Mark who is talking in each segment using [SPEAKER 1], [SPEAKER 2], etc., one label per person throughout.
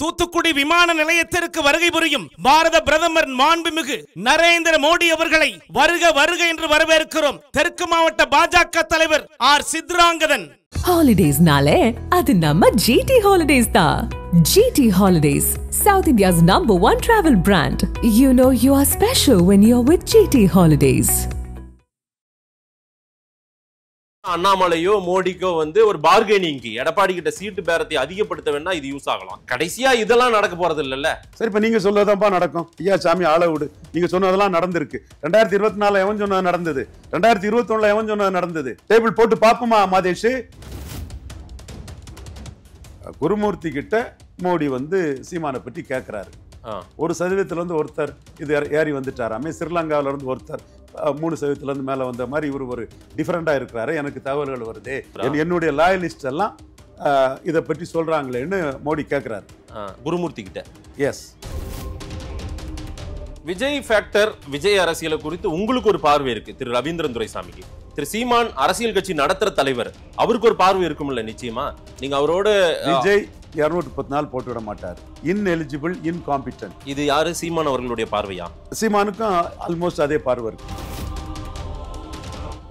[SPEAKER 1] தூத்துக்குடி விமான நிலையத்திற்கு வருகை புரியும் பாரத பிரதமர் மாண்புமிகு நரேந்திர மோடி அவர்களை வருக வருக என்று வரவேற்கிறோம். தெற்கு மாவட்ட பாஜக தலைவர் R Chitrangadhan.
[SPEAKER 2] Holidays nale adu namma GT Holidays da. GT Holidays, South India's #1 travel brand. You know you are special when you're with GT Holidays.
[SPEAKER 3] அண்ணாமலையோ மோடிக்கோ வந்து ஒரு பார்கெனிங் எடப்பாடி கிட்ட சீட்டு பேரத்தை அதிகப்படுத்த வேணா இது யூஸ் ஆகலாம். கடைசியா இதெல்லாம் நடக்க போறது இல்லல்ல.
[SPEAKER 4] சரி, இப்ப நீங்க சொல்லதான்ப்பா நடக்கும். ஐயா சாமி ஆள விடு, நீங்க சொன்னதெல்லாம் நடந்திருக்கு. 2024 எவன் சொன்னது நடந்தது, 2021 எவன் சொன்னது நடந்தது. டேபிள் போட்டு பாப்போமா மாதேஷ்? குருமூர்த்தி கிட்ட மோடி வந்து சீமானை பற்றி கேட்கிறாரு. 1% வந்து ஒருத்தர் இது ஏறி வந்துட்டாராமே. ஸ்ரீலங்காவில இருந்து ஒருத்தர் 3% இருந்து மேல வந்த மாதிரி இவர் ஒரு டிஃபரெண்டா இருக்கிறாரு. எனக்கு தகவல்கள் வருது, என்னுடைய லாயலிஸ்ட் எல்லாம் இதை பற்றி சொல்றாங்களேன்னு மோடி கேட்கிறாரு
[SPEAKER 3] குருமூர்த்தி கிட்ட.
[SPEAKER 4] எஸ்,
[SPEAKER 3] விஜய் ஃபேக்டர், விஜய் அரசியலை குறித்து உங்களுக்கு ஒரு பார்வை இருக்கு திரு ரவீந்திரன் துரைசாமிக்கு. திரு சீமான் அரசியல் கட்சி நடத்துற தலைவர், அவருக்கு ஒரு பார்வை இருக்கும்ல நிச்சயமா. நீங்க அவரோட
[SPEAKER 4] விஜய் 214 போட்டு விட மாட்டார். Ineligible, incompetent.
[SPEAKER 3] இது யாரு? சீமான் அவர்களுடைய பார்வையா?
[SPEAKER 4] சீமானுக்கும் ஆல்மோஸ்ட் அதே பார்வை இருக்கு.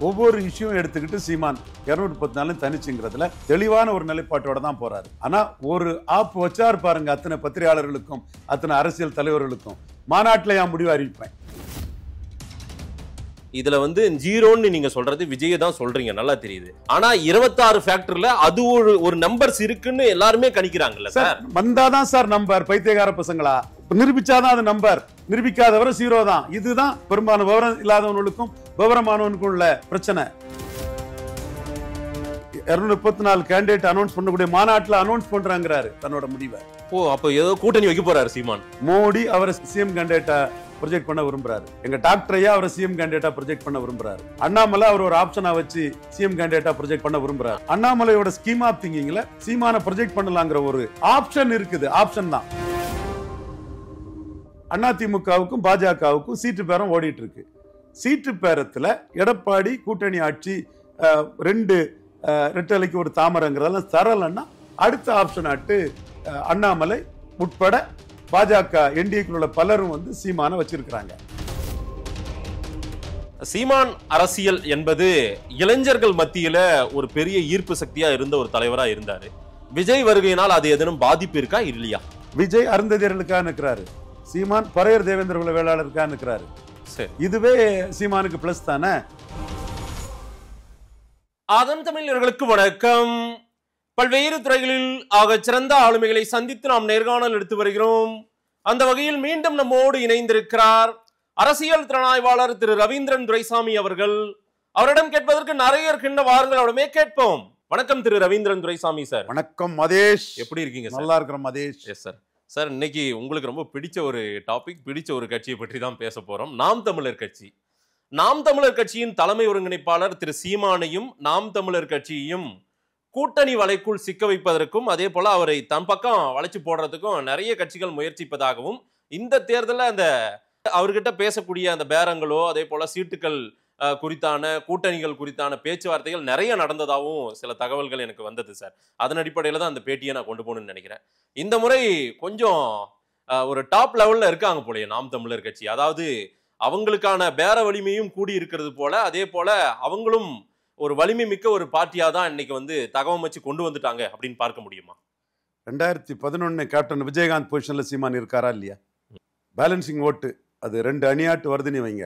[SPEAKER 4] ஒவ்வொரு இஷ்யூ எடுத்துக்கிட்டு சீமான் 214 தனிச்சுங்கிறதுல தெளிவான ஒரு நிலைப்பாட்டோட தான் போறாரு. ஆனா ஒரு ஆப் வச்சாரு பாருங்க, அத்தனை பத்திரிகையாளர்களுக்கும் அத்தனை அரசியல் தலைவர்களுக்கும். மாநாட்டில் என் முடிவு அறிவிப்பேன்.
[SPEAKER 3] இதுல வந்து ஜீரோன்னு நீங்க சொல்றது விஜய் தான் சொல்றீங்க, நல்லா தெரியுது. ஆனா 26 ஃபேக்டர்ல அது ஒரு நம்பர்ஸ் இருக்குன்னு எல்லாருமே கணிக்கிறாங்கல்ல சார்.
[SPEAKER 4] வந்தாதான் சார் நம்பர். பைத்தியக்கார பசங்களா, நிரூபிச்சாதான் அது நம்பர். நிரூபிக்காதவரை ஜீரோ தான். இதுதான் பெரும்பாலான விவரம் இல்லாதவனுக்கும் விவரமானவனுக்கும் உள்ள பிரச்சனை. 234 கேண்டிடேட் அனௌன்ஸ் பண்ணக்கூடிய மாநாட்டில் அனௌன்ஸ் பண்றாங்கிறாரு தன்னோட முடிவை.
[SPEAKER 3] அப்ப ஏதோ கூட்டணி வைக்க போறாரு சீமான்.
[SPEAKER 4] மோடி அவரை சிஎம் கேண்டிடேட்டா ப்ரொஜெக்ட் பண்ண விரும்புறாரு. எங்க டாக்டர் ஐயா அவரை சிஎம் கேண்டிடேட்டா ப்ரொஜெக்ட் பண்ண விரும்புறாரு. அண்ணாமலை அவர் ஒரு ஆப்ஷனா வச்சு சிஎம் கேண்டிடேட்டா ப்ரொஜெக்ட் பண்ண விரும்புறாரு. அண்ணாமலையோட ஸ்கீம் ஆஃப் திங்கிங்ல சீமான ப்ரொஜெக்ட் பண்ணலாங்கிற ஒரு ஆப்ஷன் இருக்குது. ஆப்ஷன் தான். அதிமுகவுக்கும் பாஜகவுக்கும் சீட்டு பேரம் ஓடிட்டு இருக்கு. சீட்டு பேரத்துல எடப்பாடி கூட்டணி ஆட்சி 2 ரெட்டலைக்கு ஒரு தாமரைங்கிறதெல்லாம் தரலன்னா அடுத்த ஆப்ஷன் ஆட்டு அண்ணாமலை உட்பட பாஜக என்டிஏக்குள்ள பலரும் வந்து சீமான வச்சிருக்கிறாங்க.
[SPEAKER 3] சீமான் அரசியல் என்பது இளைஞர்கள் மத்தியில ஒரு பெரிய ஈர்ப்பு சக்தியா இருந்த ஒரு தலைவரா இருந்தாரு. விஜய் வருகையினால் அது எதனும் பாதிப்பு இருக்கா இல்லையா?
[SPEAKER 4] விஜய் அருந்ததியர்களுக்காக நிற்கிறாரு, சீமான் பறையர் தேவேந்திர குல வேளாளருக்காக நிற்கிறாரு. இதுவே சீமானுக்கு பிளஸ் தானே.
[SPEAKER 3] அதன் தமிழர்களுக்கு வணக்கம். பல்வேறு துறைகளில் ஆக சிறந்த ஆளுமைகளை சந்தித்து நாம் நேர்காணல் எடுத்து வருகிறோம். அந்த வகையில் மீண்டும் நம்மோடு இணைந்திருக்கிறார் அரசியல் திறனாய்வாளர் திரு ரவீந்திரன் துரைசாமி அவர்கள். அவரிடம் கேட்பதற்கு நிறைய இருக்கின்ற வாருங்கள், அவருமே கேட்போம். வணக்கம் திரு ரவீந்திரன் துரைசாமி சார்.
[SPEAKER 4] வணக்கம் மதேஷ்,
[SPEAKER 3] எப்படி இருக்கீங்க?
[SPEAKER 4] நல்லா இருக்கிற மதேஷ்.
[SPEAKER 3] Yes sir. சார், இன்னைக்கு உங்களுக்கு ரொம்ப பிடிச்ச ஒரு டாபிக், பிடிச்ச ஒரு கட்சியை பற்றி தான் பேச போறோம். நாம் தமிழர் கட்சி. நாம் தமிழர் கட்சியின் தலைமை ஒருங்கிணைப்பாளர் திரு சீமானையும் நாம் தமிழர் கட்சியையும் கூட்டணி வலைக்குள் சிக்க வைப்பதற்கும் அதே போல அவரை தன் பக்கம் வளைச்சு போடுறதுக்கும் நிறைய கட்சிகள் முயற்சிப்பதாகவும், இந்த தேர்தலில் அந்த அவர்கிட்ட பேசக்கூடிய அந்த பேரங்களோ அதே போல சீட்டுகள் குறித்தான கூட்டணிகள் குறித்தான பேச்சுவார்த்தைகள் நிறைய நடந்ததாகவும் சில தகவல்கள் எனக்கு வந்தது சார். அதன் அடிப்படையில் தான் அந்த பேட்டியை நான் கொண்டு போகணும்னு நினைக்கிறேன். இந்த முறை கொஞ்சம் ஒரு டாப் லெவல்ல இருக்காங்க போலயே நாம் தமிழர் கட்சி. அதாவது அவங்களுக்கான பேர வலிமையும் கூடி இருக்கிறது போல, அதே போல அவங்களும் ஒரு வலிமை மிக்க ஒரு பார்ட்டியா தான் இன்னைக்கு வந்து தகவமைச்சு கொண்டு வந்துட்டாங்க அப்படின்னு பார்க்க முடியுமா?
[SPEAKER 4] 2011 கேப்டன் விஜயகாந்த் பொசிஷன்ல சீமான் இருக்காரா இல்லையா? பேலன்சிங் ஓட்டு அது 2 அணியாட்டு வருதுன்னு வைங்க.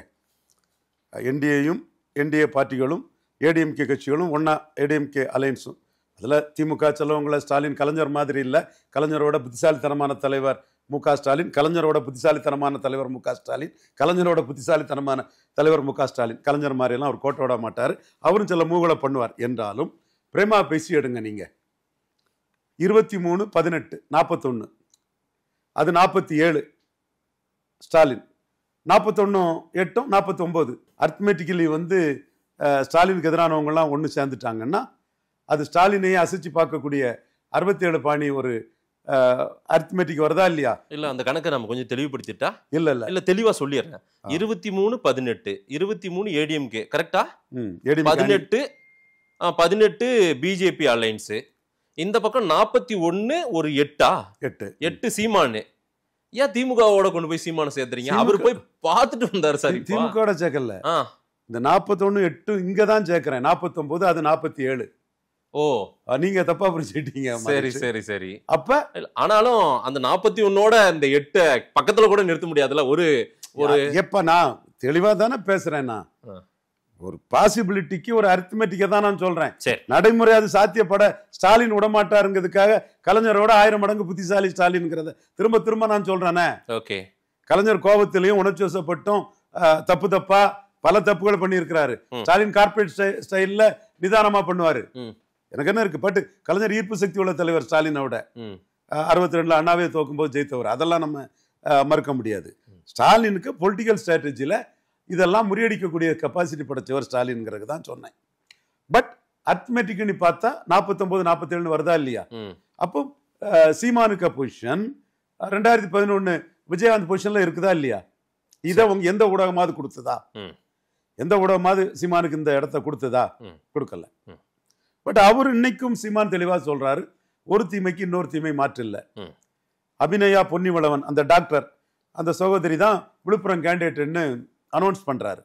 [SPEAKER 4] என்டிஏ பார்ட்டிகளும் ஏடிஎம்கே கட்சிகளும் ஒன்னா, ஏடிஎம்கே அலையன்ஸும். அதில் திமுக செல்லவங்கள ஸ்டாலின் கலைஞர் மாதிரி இல்லை. கலைஞரோட புத்திசாலித்தனமான தலைவர் மு.க. ஸ்டாலின், கலைஞரோட புத்திசாலித்தனமான தலைவர் மு.க. ஸ்டாலின், கலைஞரோட புத்திசாலித்தனமான தலைவர் மு.க. ஸ்டாலின். கலைஞர் மாதிரியெல்லாம் அவர் கோட்டை விட மாட்டார். அவரும் சில மூகளை பண்ணுவார். என்றாலும் பிரேமா பேசி எடுங்க நீங்க. 23-18 41, அது 47 ஸ்டாலின், 41-8 49. அர்த்மெட்டிக்கலி வந்து ஸ்டாலினுக்கு எதிரானவங்கலாம் ஒன்று சேர்ந்துட்டாங்கன்னா அது ஸ்டாலினையே அசைச்சு பார்க்கக்கூடிய 67 பாணி ஒரு அரித்மெட்டிக் வருதா இல்லையா?
[SPEAKER 3] இல்ல, அந்த கணக்கை நம்ம கொஞ்சம் தெளிவுபடுத்திட்டா. இல்ல தெளிவா சொல்லிடுறேன். 23-18, 23 ஏடிஎம்கே கரெக்டா? 18 பிஜேபி அலைன்ஸ், இந்த பக்கம் 41 ஒரு 8 8 சீமானு. ஏன் திமுகவோட கொண்டு போய் சீமான சேர்த்துறீங்க? அவரு போய் பார்த்துட்டு வந்தாரு சார்.
[SPEAKER 4] திமுக சேர்க்கல, இந்த 41 8 இங்க தான் சேர்க்கிறேன். 49 அது 47.
[SPEAKER 3] ஓ,
[SPEAKER 4] நீங்க தப்பா புரிஞ்சுட்டீங்க.
[SPEAKER 3] சரி சரி சரி.
[SPEAKER 4] அப்ப
[SPEAKER 3] ஆனாலும் அந்த 41ஓட இந்த 8 பக்கத்துல கூட நிறுத்த முடியாதுல்ல. ஒரு
[SPEAKER 4] எப்ப நான் தெளிவா தானே பேசுறேன். நான் ஒரு பாசிபிலிட்டிக்கு ஒரு அரித்மெட்டிக்கை தான் நான் சொல்றேன். நடைமுறை அது சாத்தியப்பட ஸ்டாலின் விடமாட்டாருங்கிறதுக்காக கலைஞரோட 1000 மடங்கு புத்திசாலி ஸ்டாலின்ங்கிறத திரும்ப திரும்ப நான் சொல்றேனே.
[SPEAKER 3] ஓகே,
[SPEAKER 4] கலைஞர் கோபத்திலையும் உணர்ச்சி வசப்பட்டும் தப்பா பல தப்புகள் பண்ணியிருக்கிறாரு. ஸ்டாலின் கார்பரேட் ஸ்டைல்ல நிதானமா பண்ணுவாரு. எனக்கு என்ன இருக்கு, பட் கலைஞர் ஈர்ப்பு சக்தி உள்ள தலைவர் ஸ்டாலினோட 62 அண்ணாவே தோக்கும் போது ஜெயித்தவர். அதெல்லாம் நம்ம மறுக்க முடியாது. ஸ்டாலினுக்கு பொலிட்டிக்கல் ஸ்ட்ராட்டஜில இதெல்லாம் முறியடிக்கக்கூடிய கெப்பாசிட்டி படைச்சவர் ஸ்டாலின்ங்கிறது தான் சொன்னேன். பட் அர்த்மெட்டிக்னு பார்த்தா 49 47 வருதா இல்லையா? அப்போ சீமானுக்கு பொசிஷன் 2011 விஜயகாந்த் பொசிஷன்ல இருக்குதா இல்லையா? இதை எந்த ஊடகமாவது கொடுத்ததா? எந்த ஊடகமாவது சீமானுக்கு இந்த இடத்த கொடுத்ததா? கொடுக்கல. பட் அவர் இன்னைக்கும் சீமான் தெளிவா சொல்றாரு, ஒரு தீமைக்கு இன்னொரு தீமை மாற்று இல்லை. அபிநயா பொன்னிவளவன் அந்த டாக்டர், அந்த சகோதரி தான் விழுப்புரம் கேண்டிடேட்னு அனௌன்ஸ் பண்றாரு.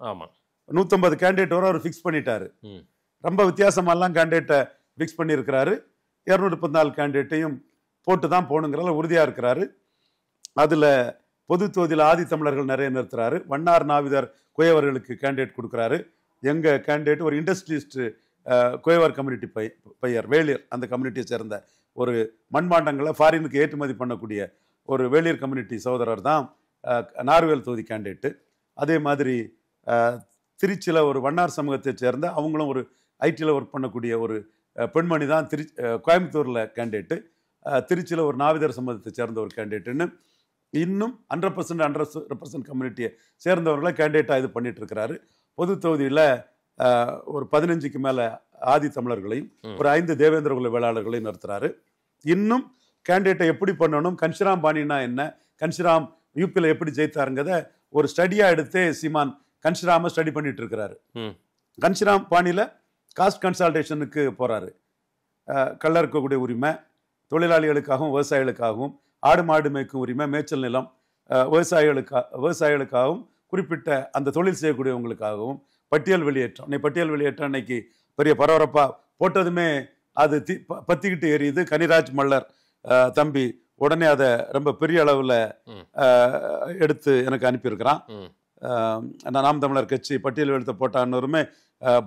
[SPEAKER 4] 150 கேண்டிடேட் வரை அவர் ஃபிக்ஸ் பண்ணிட்டாரு. ரொம்ப வித்தியாசமெல்லாம் கேண்டிடேட்டை ஃபிக்ஸ் பண்ணியிருக்கிறாரு. 234 கேண்டிடேட்டையும் போட்டு தான் போகணுங்கிறத உறுதியா இருக்கிறாரு. அதுல பொது தொகுதியில் ஆதி தமிழர்கள் நிறைய நிறுத்துறாரு. வண்ணார் நாவிதர் குயவர்களுக்கு கேண்டிடேட் கொடுக்குறாரு. எங்க கேண்டிடேட் ஒரு இண்டஸ்ட்ரியலிஸ்ட் குயவர் கம்யூனிட்டி பையர் வேளியர், அந்த கம்யூனிட்டியை சேர்ந்த ஒரு மண்பாண்டங்களை ஃபாரினுக்கு ஏற்றுமதி பண்ணக்கூடிய ஒரு வேளியர் கம்யூனிட்டி சகோதரர் தான் நார்வேல் தொகுதி கேண்டிடேட்டு. அதே மாதிரி திருச்சியில் ஒரு வண்ணார் சமூகத்தை சேர்ந்த அவங்களும் ஒரு ஐடியில் ஒர்க் பண்ணக்கூடிய ஒரு பெண்மணி தான் கோயம்புத்தூரில் கேண்டிடேட்டு. திருச்சியில் ஒரு நாவிதர் சமூகத்தை சேர்ந்த ஒரு கேண்டிடேட்டுன்னு இன்னும் 100% கம்யூனிட்டியை சேர்ந்தவர்களை கேண்டிடேட்டாக இது பண்ணிட்டு இருக்கிறாரு. பொது தொகுதியில் ஒரு 15க்கு மேலே ஆதி தமிழர்களையும் ஒரு 5 தேவேந்திர குல வேளாளர்களையும் நிறுத்துறாரு. இன்னும் கேண்டிடேட்டை எப்படி பண்ணணும், கன்ஷிராம் பாணினா என்ன, கன்ஷிராம் யூபியில் எப்படி ஜெயித்தாருங்கிறத ஒரு ஸ்டடியாக எடுத்து சீமான் கன்ஷிராமை ஸ்டடி பண்ணிட்டு இருக்கிறாரு. கன்ஷிராம் பாணியில் காஸ்ட் கன்சால்டேஷனுக்கு போகிறாரு. கள்ள இருக்கக்கூடிய உரிமை, தொழிலாளிகளுக்காகவும் விவசாயிகளுக்காகவும், ஆடு மாடு மேய்க்கும் உரிமை, மேய்ச்சல் நிலம் விவசாயிகளுக்காகவும், குறிப்பிட்ட அந்த தொழில் செய்யக்கூடியவங்களுக்காகவும் பட்டியல் வெளியேற்றம். பட்டியல் வெளியேற்றம் இன்னைக்கு பெரிய பரபரப்பாக போட்டதுமே அது பத்திக்கிட்டு எரியுது. கனிராஜ் மல்லர் தம்பி உடனே அதை ரொம்ப பெரிய அளவில் எடுத்து எனக்கு அனுப்பியிருக்கிறான். நாம் தமிழர் கட்சி பட்டியல் எழுத்த போட்டான்னொருமே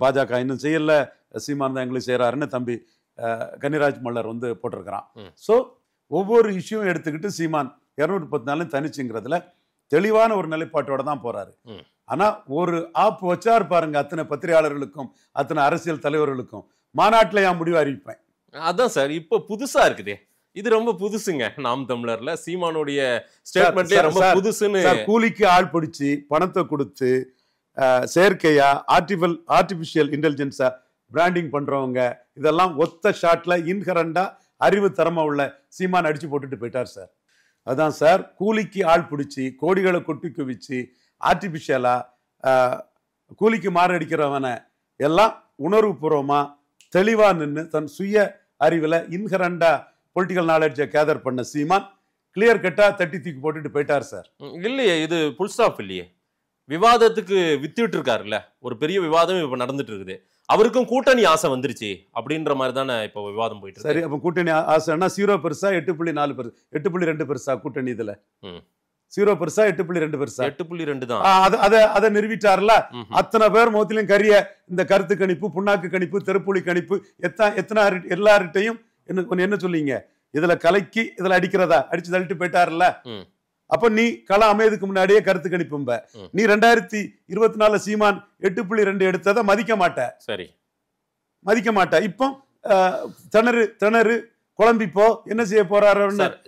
[SPEAKER 4] பாஜக இன்னும் செய்யல, சீமான் தான் எங்களுக்கு செய்கிறாருன்னு தம்பி கனிராஜ் மல்லர் போட்டிருக்கிறான். ஸோ ஒவ்வொரு இஷ்யூவும் எடுத்துக்கிட்டு சீமான் 214 தனிச்சுங்கிறதுல தெளிவான ஒரு நிலைப்பாட்டோட தான் போறாரு. ஆனா ஒரு ஆப் வச்சாரு பாருங்க, அத்தனை பத்திரிகையாளர்களுக்கும் அத்தனை அரசியல் தலைவர்களுக்கும் மாநாட்டில் என் முடிவு அறிவிப்பேன்.
[SPEAKER 3] அதான் சார் இப்போ புதுசா இருக்குதே, இது ரொம்ப புதுசுங்க. நாம் தமிழர்ல சீமானுடைய ஸ்டேட்மெண்ட்லயே ரொம்ப புதுசுன்னு.
[SPEAKER 4] கூலிக்கு ஆள் பிடிச்சி பணத்தை கொடுத்து செயற்கையா ஆர்டிபிஷியல் இன்டெலிஜென்ஸா பிராண்டிங் பண்றவங்க இதெல்லாம் ஒத்த ஷாட்ல இன்ஹரண்டா அறிவு திறமை உள்ள சீமான் அடிச்சு போட்டுட்டு போயிட்டார் சார். அதான் சார், கூலிக்கு ஆள் பிடிச்சி கோடிகளை கொட்டி குவிச்சு ஆர்டிபிஷியலா கூலிக்கு மாரடிக்கிறவனை எல்லாம் உணர்வு பூர்வமா தெளிவா நின்று தன் சுய அறிவுல இன்ஹரண்டா பொலிட்டிக்கல் நாலேஜை கேதர் பண்ண சீமான் கிளியர் கட்டா தட்டி தூக்கி போட்டுட்டு போயிட்டார் சார்.
[SPEAKER 3] இல்லையே, இது புல் ஸ்டாப் இல்லையே. விவாதத்துக்கு வித்துட்டு இருக்காருல்ல, ஒரு பெரிய விவாதம் இப்ப நடந்துட்டு இருக்குது. அவருக்கும் கூட்டணி ஆசை வந்துருச்சு அப்படின்ற மாதிரி தானே இப்போ விவாதம் போயிட்டு.
[SPEAKER 4] சரி, அப்ப கூட்டணி ஆசைன்னா 0 பெருசா 8.4 பெருசா 8.2 பெருசா கூட்டணி? இதுல 0 பெருசா 8.2 பெருசா?
[SPEAKER 3] 8.2 தான்.
[SPEAKER 4] அதை நிறுவிட்டார்ல. அத்தனை பேர் முகத்திலையும் கரிய இந்த கருத்து கணிப்பு, புண்ணாக்கு கணிப்பு, தெருப்புலி கணிப்பு, எத்தனை எல்லார்ட்டையும் என்ன சொல்லிங்க, இதுல கலைக்கு இதுல அடிக்கிறதா அடிச்சு தள்ளிட்டு போயிட்டாருல்ல. அப்ப நீ களம் அமையதுக்கு முன்னாடியே கருத்து கணிப்பும்ப. நீ 2024 சீமான் 8.2 எடுத்ததை மதிக்க மாட்ட.
[SPEAKER 3] சரி,
[SPEAKER 4] மதிக்க மாட்ட. இப்போ திணறு குழம்பிப்போ என்ன செய்ய போறாரு?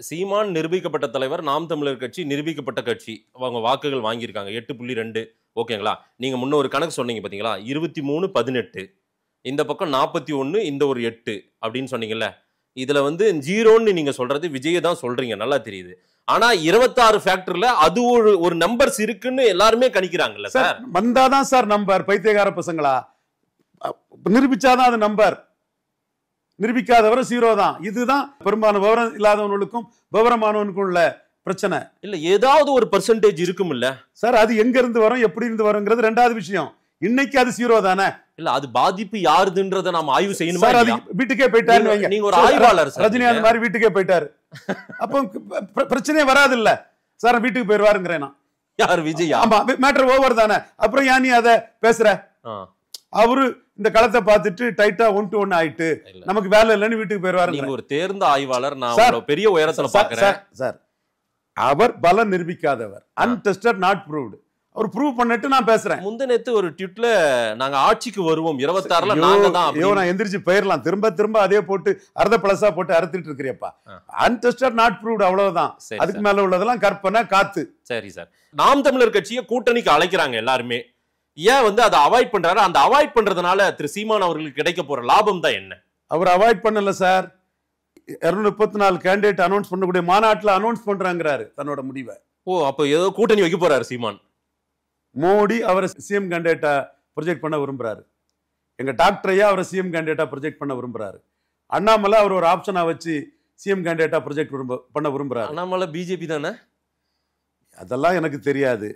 [SPEAKER 3] சீமான் நிரூபிக்கப்பட்ட தலைவர், நாம் தமிழர் கட்சி நிரூபிக்கப்பட்ட கட்சி, அவங்க வாக்குகள் வாங்கியிருக்காங்க 8.2. ஓகேங்களா? நீங்க முன்ன ஒரு கணக்கு சொன்னீங்க பாத்தீங்களா, 23 18, இந்த பக்கம் 41, இந்த ஒரு 8 அப்படின்னு சொன்னீங்கல்ல. இதுல 0ன்னு நீங்க சொல்றது விஜய தான் சொல்றீங்க, நல்லா தெரியுது. ஆனா 26 ஃபேக்டர்ல அது ஒரு நம்பர்ஸ் இருக்குன்னு எல்லாருமே கணிக்கிறாங்கல்ல சார்.
[SPEAKER 4] வந்தாதான் சார் நம்பர். பைத்தியக்கார பசங்களா, நிரூபிச்சாதான் அது நம்பர். நிரூபிக்காதவரை 0 தான். இதுதான் பெரும்பாலான விவரம் இல்லாதவனுக்கும் விவரமானவனுக்கும் உள்ள பிரச்சனை.
[SPEAKER 3] இல்ல ஏதாவது ஒரு பெர்சன்டேஜ் இருக்கும் இல்ல
[SPEAKER 4] சார், அது எங்க இருந்து வரும் எப்படி இருந்து வருங்கிறது ரெண்டாவது விஷயம். இன்னைக்கு அது 0 தானே.
[SPEAKER 3] இல்ல அது பாதிப்பு யாருதுன்றத நாம ஆய்வு செய்யணுமா?
[SPEAKER 4] சார், அது வீட்டுக்கே போயிட்டாரு.
[SPEAKER 3] நீங்க ஒரு ஆய்வாளர் சார்.
[SPEAKER 4] ரஜினிகாந்த் மாதிரி வீட்டுக்கே போயிட்டாரு. அப்போ பிரச்சனையே வராது இல்ல சார். வீட்டுக்கு போயிருவாருங்கிறேன் நான்.
[SPEAKER 3] யார் விஜய்?
[SPEAKER 4] ஆமா, மேட்டர் ஓவர் தானே. அப்புறம் ஏன் நீ அத பேசுற? அவரு இந்த களத்தை பார்த்துட்டு டைட்டா 1-1 ஆயிட்டு நமக்கு வேலை இல்லைன்னு வீட்டுக்கு போயிருவாரு.
[SPEAKER 3] நீங்க ஒரு தேர்ந்த ஆய்வாளர், நான் பெரிய உயரத்துல பாக்குறேன்
[SPEAKER 4] சார். அவர் பலம் நிரூபிக்காதவர், அன்டெஸ்டட் நாட் ப்ரூவ்டு. அவர் ப்ரூவ் பண்ணிட்டு நான் பேசுறேன்.
[SPEAKER 3] முந்தினத்து ஒரு ட்வீட்ல நாங்க ஆட்சிக்கு வருவோம் 26ல நாங்க தான்.
[SPEAKER 4] ஐயோ, நான் எந்திரிச்சு போயிடலாம். திரும்ப அதே போட்டு அர்த்த பழசா போட்டு அறுத்துட்டு இருக்கிறியப்பா. அன்டெஸ்டட் நாட் ப்ரூவ்டு, அவ்வளவுதான். அதுக்கு மேல உள்ளதெல்லாம் கற்பனை காத்து.
[SPEAKER 3] சரி சார், நாம் தமிழர் கட்சியை கூட்டணிக்கு அழைக்கிறாங்க எல்லாருமே. ஏன் வந்து அதை அவாய்ட் பண்றாரு? அந்த அவாய்ட் பண்றதுனால திரு சீமான் அவர்களுக்கு கிடைக்க போற லாபம் தான் என்ன?
[SPEAKER 4] அவர் அவாய்ட் பண்ணல சார். 234 கேண்டிடேட் அனௌன்ஸ் பண்ணக்கூடிய மாநாட்டுல அனௌன்ஸ் பண்றாங்கிறாரு தன்னோட முடிவை.
[SPEAKER 3] ஓ, அப்ப ஏதோ கூட்டணி வைக்க போறாரு சீமான்.
[SPEAKER 4] மோடி அவரை சிஎம் கேண்டிடேட்டா ப்ரொஜெக்ட் பண்ண விரும்புறாரு. எங்க டாக்டரையா அவரை சிஎம் கேண்டிடேட்டா ப்ரொஜெக்ட் பண்ண விரும்புறாரு. அண்ணாமலை அவர் ஒரு ஆப்ஷனா வச்சு சிஎம் கேண்டிடேட்டா ப்ரொஜெக்ட் பண்ண விரும்புறாரு.
[SPEAKER 3] அண்ணாமலை பிஜேபி தானே?
[SPEAKER 4] அதெல்லாம் எனக்கு தெரியாது.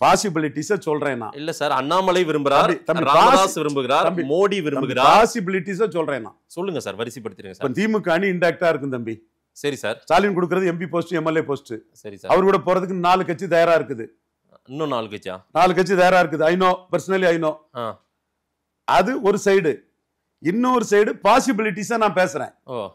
[SPEAKER 4] பாசிபிலிட்டிஸ சொல்றேன் நான்.
[SPEAKER 3] இல்ல சார், அண்ணாமலை விரும்புறார், ராமதாஸ் விரும்புகிறார், மோடி விரும்புகிறார்.
[SPEAKER 4] பாசிபிலிட்டிஸ சொல்றேன் நான்.
[SPEAKER 3] சொல்லுங்க சார், வரிசைப்படுத்துறீங்க சார்.
[SPEAKER 4] திமுக அணி இன்டாக்டா இருக்கும் தம்பி.
[SPEAKER 3] சரி சார்.
[SPEAKER 4] ஸ்டாலின் கொடுக்கிறது எம்பி போஸ்ட், எம்எல்ஏ போஸ்ட்.
[SPEAKER 3] சரி சார்.
[SPEAKER 4] அவர் கூட போறதுக்கு 4 கட்சி தயாரா இருக்குது.
[SPEAKER 3] இன்னும் 4 கட்சியா?
[SPEAKER 4] 4 கட்சி தயாரா இருக்குது. I know, personally I know. அது ஒரு சைடு. இன்னொரு சைடு பாசிபிலிட்டிஸா நான் பேசுறேன்.
[SPEAKER 3] ஓ,